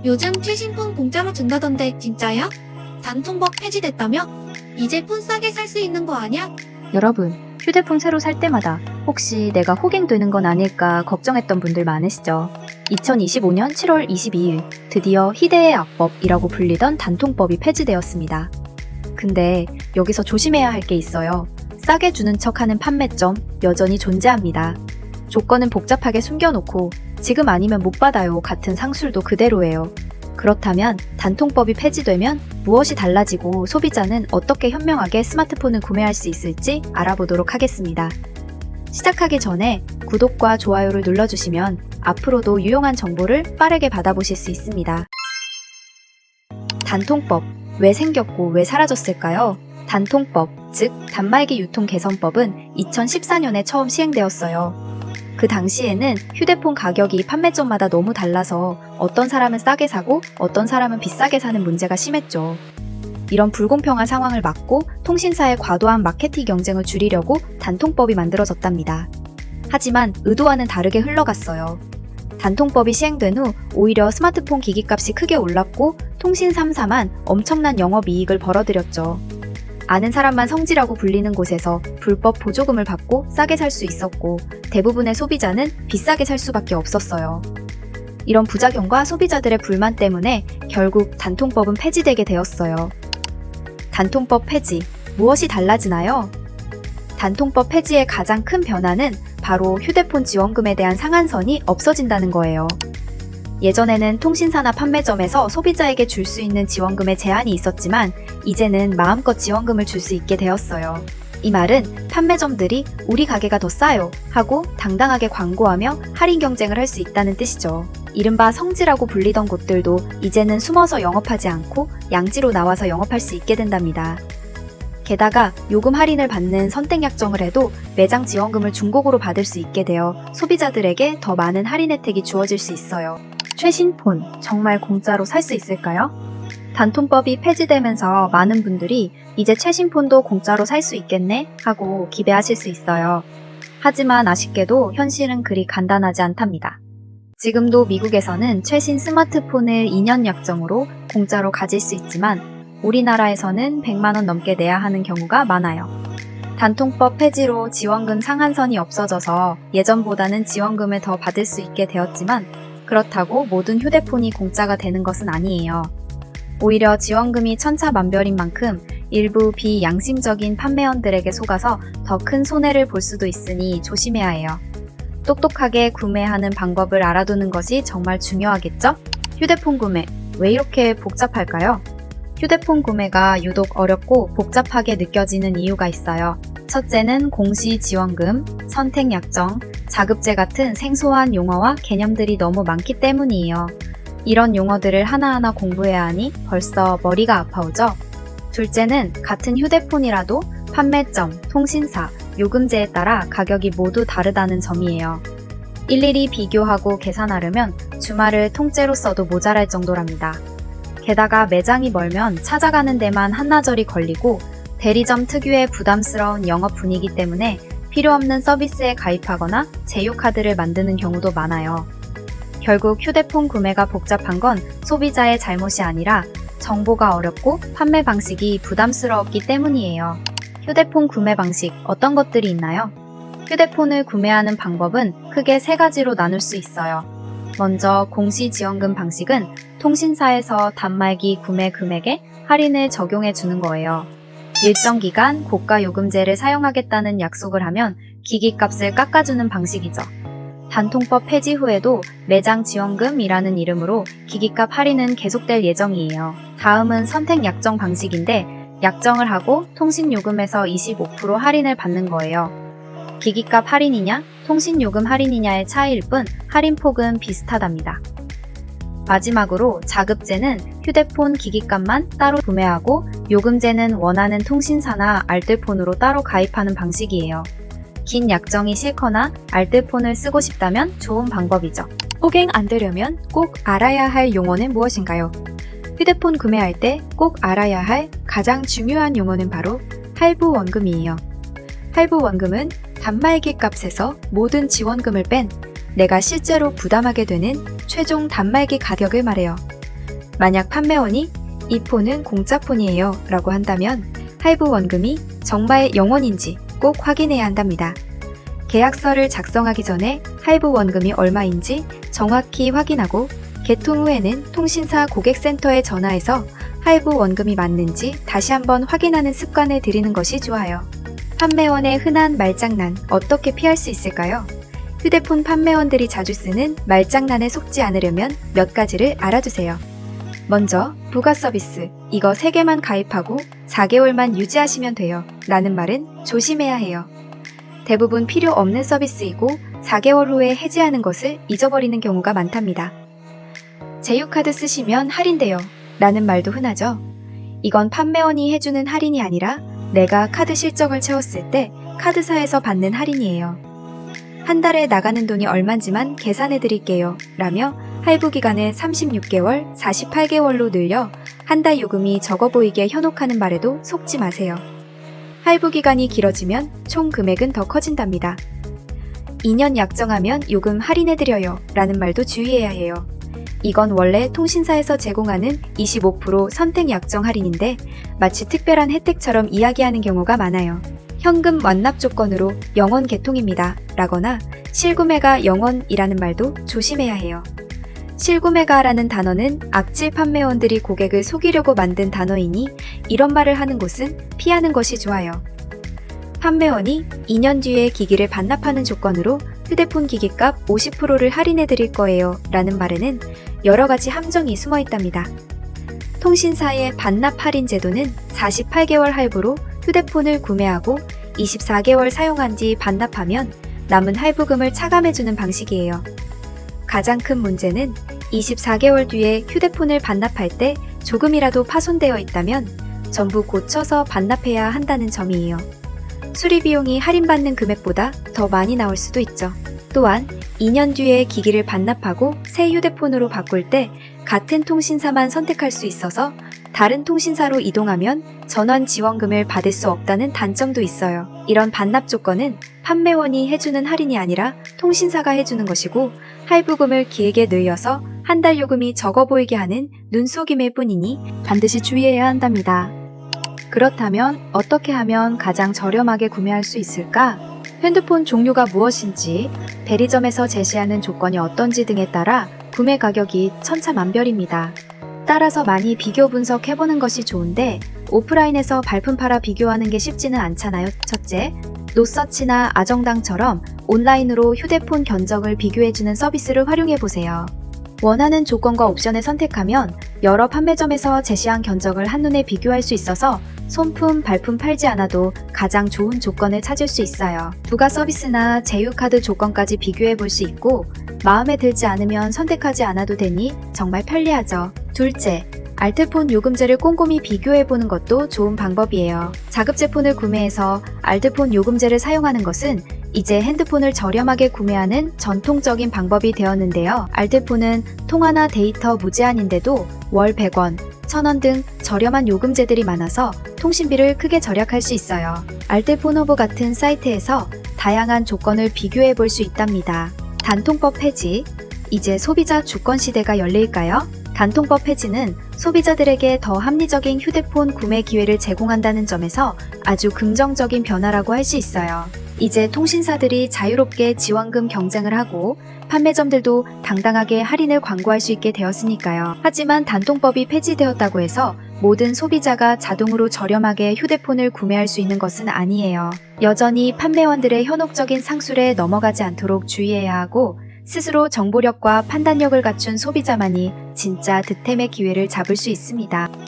요즘 최신 폰 공짜로 준다던데 진짜야? 단통법 폐지됐다며? 이제 폰 싸게 살 수 있는 거 아냐? 여러분, 휴대폰 새로 살 때마다 혹시 내가 호갱되는 건 아닐까 걱정했던 분들 많으시죠? 2025년 7월 22일 드디어 희대의 악법이라고 불리던 단통법이 폐지되었습니다. 근데 여기서 조심해야 할 게 있어요. 싸게 주는 척하는 판매점 여전히 존재합니다. 조건은 복잡하게 숨겨놓고 지금 아니면 못 받아요 같은 상술도 그대로예요. 그렇다면 단통법이 폐지되면 무엇이 달라지고 소비자는 어떻게 현명하게 스마트폰을 구매할 수 있을지 알아보도록 하겠습니다. 시작하기 전에 구독과 좋아요를 눌러주시면 앞으로도 유용한 정보를 빠르게 받아보실 수 있습니다. 단통법, 왜 생겼고 왜 사라졌을까요? 단통법, 즉 단말기 유통 개선법은 2014년에 처음 시행되었어요. 그 당시에는 휴대폰 가격이 판매점마다 너무 달라서 어떤 사람은 싸게 사고 어떤 사람은 비싸게 사는 문제가 심했죠. 이런 불공평한 상황을 막고 통신사의 과도한 마케팅 경쟁을 줄이려고 단통법이 만들어졌답니다. 하지만 의도와는 다르게 흘러갔어요. 단통법이 시행된 후 오히려 스마트폰 기기값이 크게 올랐고 통신 3사만 엄청난 영업이익을 벌어들였죠. 아는 사람만 성지라고 불리는 곳에서 불법 보조금을 받고 싸게 살 수 있었고 대부분의 소비자는 비싸게 살 수밖에 없었어요. 이런 부작용과 소비자들의 불만 때문에 결국 단통법은 폐지되게 되었어요. 단통법 폐지, 무엇이 달라지나요? 단통법 폐지의 가장 큰 변화는 바로 휴대폰 지원금에 대한 상한선이 없어진다는 거예요. 예전에는 통신사나 판매점에서 소비자에게 줄 수 있는 지원금에 제한이 있었지만 이제는 마음껏 지원금을 줄 수 있게 되었어요. 이 말은 판매점들이 우리 가게가 더 싸요 하고 당당하게 광고하며 할인 경쟁을 할 수 있다는 뜻이죠. 이른바 성지라고 불리던 곳들도 이제는 숨어서 영업하지 않고 양지로 나와서 영업할 수 있게 된답니다. 게다가 요금 할인을 받는 선택 약정을 해도 매장 지원금을 중고고로 받을 수 있게 되어 소비자들에게 더 많은 할인 혜택이 주어질 수 있어요. 최신 폰, 정말 공짜로 살 수 있을까요? 단통법이 폐지되면서 많은 분들이 이제 최신 폰도 공짜로 살 수 있겠네 하고 기대하실 수 있어요. 하지만 아쉽게도 현실은 그리 간단하지 않답니다. 지금도 미국에서는 최신 스마트폰을 2년 약정으로 공짜로 가질 수 있지만 우리나라에서는 100만원 넘게 내야 하는 경우가 많아요. 단통법 폐지로 지원금 상한선이 없어져서 예전보다는 지원금을 더 받을 수 있게 되었지만 그렇다고 모든 휴대폰이 공짜가 되는 것은 아니에요. 오히려 지원금이 천차만별인 만큼 일부 비양심적인 판매원들에게 속아서 더 큰 손해를 볼 수도 있으니 조심해야 해요. 똑똑하게 구매하는 방법을 알아두는 것이 정말 중요하겠죠? 휴대폰 구매, 왜 이렇게 복잡할까요? 휴대폰 구매가 유독 어렵고 복잡하게 느껴지는 이유가 있어요. 첫째는 공시 지원금, 선택 약정, 자급제 같은 생소한 용어와 개념들이 너무 많기 때문이에요. 이런 용어들을 하나하나 공부해야 하니 벌써 머리가 아파오죠? 둘째는 같은 휴대폰이라도 판매점, 통신사, 요금제에 따라 가격이 모두 다르다는 점이에요. 일일이 비교하고 계산하려면 주말을 통째로 써도 모자랄 정도랍니다. 게다가 매장이 멀면 찾아가는 데만 한나절이 걸리고 대리점 특유의 부담스러운 영업 분위기 때문에 필요 없는 서비스에 가입하거나 제휴카드를 만드는 경우도 많아요. 결국 휴대폰 구매가 복잡한 건 소비자의 잘못이 아니라 정보가 어렵고 판매 방식이 부담스러웠기 때문이에요. 휴대폰 구매 방식 어떤 것들이 있나요? 휴대폰을 구매하는 방법은 크게 세 가지로 나눌 수 있어요. 먼저 공시 지원금 방식은 통신사에서 단말기 구매 금액에 할인을 적용해 주는 거예요. 일정 기간 고가 요금제를 사용하겠다는 약속을 하면 기기값을 깎아주는 방식이죠. 단통법 폐지 후에도 매장 지원금이라는 이름으로 기기값 할인은 계속될 예정이에요. 다음은 선택 약정 방식인데 약정을 하고 통신요금에서 25% 할인을 받는 거예요. 기기값 할인이냐, 통신요금 할인이냐의 차이일 뿐 할인폭은 비슷하답니다. 마지막으로 자급제는 휴대폰 기기값만 따로 구매하고 요금제는 원하는 통신사나 알뜰폰으로 따로 가입하는 방식이에요. 긴 약정이 싫거나 알뜰폰을 쓰고 싶다면 좋은 방법이죠. 호갱 안 되려면 꼭 알아야 할 용어는 무엇인가요? 휴대폰 구매할 때 꼭 알아야 할 가장 중요한 용어는 바로 할부 원금이에요. 할부 원금은 단말기 값에서 모든 지원금을 뺀 내가 실제로 부담하게 되는 최종 단말기 가격을 말해요. 만약 판매원이 이 폰은 공짜 폰이에요 라고 한다면 할부 원금이 정말 영원인지 꼭 확인해야 한답니다. 계약서를 작성하기 전에 할부 원금이 얼마인지 정확히 확인하고 개통 후에는 통신사 고객센터에 전화해서 할부 원금이 맞는지 다시 한번 확인하는 습관을 들이는 것이 좋아요. 판매원의 흔한 말장난 어떻게 피할 수 있을까요? 휴대폰 판매원들이 자주 쓰는 말장난에 속지 않으려면 몇 가지를 알아두세요. 먼저 부가 서비스, 이거 3개만 가입하고 4개월만 유지하시면 돼요 라는 말은 조심해야 해요. 대부분 필요 없는 서비스이고 4개월 후에 해지하는 것을 잊어버리는 경우가 많답니다. 제휴카드 쓰시면 할인돼요 라는 말도 흔하죠. 이건 판매원이 해주는 할인이 아니라 내가 카드 실적을 채웠을 때 카드사에서 받는 할인이에요. 한 달에 나가는 돈이 얼만지만 계산해 드릴게요 라며 할부 기간을 36개월, 48개월로 늘려 한 달 요금이 적어 보이게 현혹하는 말에도 속지 마세요. 할부 기간이 길어지면 총 금액은 더 커진답니다. 2년 약정하면 요금 할인해드려요 라는 말도 주의해야 해요. 이건 원래 통신사에서 제공하는 25% 선택 약정 할인인데 마치 특별한 혜택처럼 이야기하는 경우가 많아요. 현금 완납 조건으로 영원 개통입니다 라거나 실구매가 영원이라는 말도 조심해야 해요. 실구매가라는 단어는 악질 판매원들이 고객을 속이려고 만든 단어이니 이런 말을 하는 곳은 피하는 것이 좋아요. 판매원이 2년 뒤에 기기를 반납하는 조건으로 휴대폰 기기값 50%를 할인해 드릴 거예요 라는 말에는 여러 가지 함정이 숨어 있답니다. 통신사의 반납 할인 제도는 48개월 할부로 휴대폰을 구매하고 24개월 사용한 뒤 반납하면 남은 할부금을 차감해주는 방식이에요. 가장 큰 문제는 24개월 뒤에 휴대폰을 반납할 때 조금이라도 파손되어 있다면 전부 고쳐서 반납해야 한다는 점이에요. 수리 비용이 할인받는 금액보다 더 많이 나올 수도 있죠. 또한 2년 뒤에 기기를 반납하고 새 휴대폰으로 바꿀 때 같은 통신사만 선택할 수 있어서 다른 통신사로 이동하면 전환 지원금을 받을 수 없다는 단점도 있어요. 이런 반납 조건은 판매원이 해주는 할인이 아니라 통신사가 해주는 것이고 할부금을 길게 늘려서 한 달 요금이 적어 보이게 하는 눈속임일 뿐이니 반드시 주의해야 한답니다. 그렇다면 어떻게 하면 가장 저렴하게 구매할 수 있을까? 핸드폰 종류가 무엇인지, 대리점에서 제시하는 조건이 어떤지 등에 따라 구매 가격이 천차만별입니다. 따라서 많이 비교 분석해보는 것이 좋은데 오프라인에서 발품 팔아 비교하는 게 쉽지는 않잖아요. 첫째, 노서치나 아정당처럼 온라인으로 휴대폰 견적을 비교해주는 서비스를 활용해보세요. 원하는 조건과 옵션을 선택하면 여러 판매점에서 제시한 견적을 한눈에 비교할 수 있어서 손품, 발품 팔지 않아도 가장 좋은 조건을 찾을 수 있어요. 부가 서비스나 제휴카드 조건까지 비교해 볼 수 있고 마음에 들지 않으면 선택하지 않아도 되니 정말 편리하죠. 둘째, 알트폰 요금제를 꼼꼼히 비교해 보는 것도 좋은 방법이에요. 자급제 폰을 구매해서 알트폰 요금제를 사용하는 것은 이제 핸드폰을 저렴하게 구매하는 전통적인 방법이 되었는데요. 알트폰은 통화나 데이터 무제한인데도 월 100원, 1000원 등 저렴한 요금제들이 많아서 통신비를 크게 절약할 수 있어요. 알뜰폰허브 같은 사이트에서 다양한 조건을 비교해 볼 수 있답니다. 단통법 폐지. 이제 소비자 주권 시대가 열릴까요? 단통법 폐지는 소비자들에게 더 합리적인 휴대폰 구매 기회를 제공한다는 점에서 아주 긍정적인 변화라고 할 수 있어요. 이제 통신사들이 자유롭게 지원금 경쟁을 하고 판매점들도 당당하게 할인을 광고할 수 있게 되었으니까요. 하지만 단통법이 폐지되었다고 해서 모든 소비자가 자동으로 저렴하게 휴대폰을 구매할 수 있는 것은 아니에요. 여전히 판매원들의 현혹적인 상술에 넘어가지 않도록 주의해야 하고 스스로 정보력과 판단력을 갖춘 소비자만이 진짜 득템의 기회를 잡을 수 있습니다.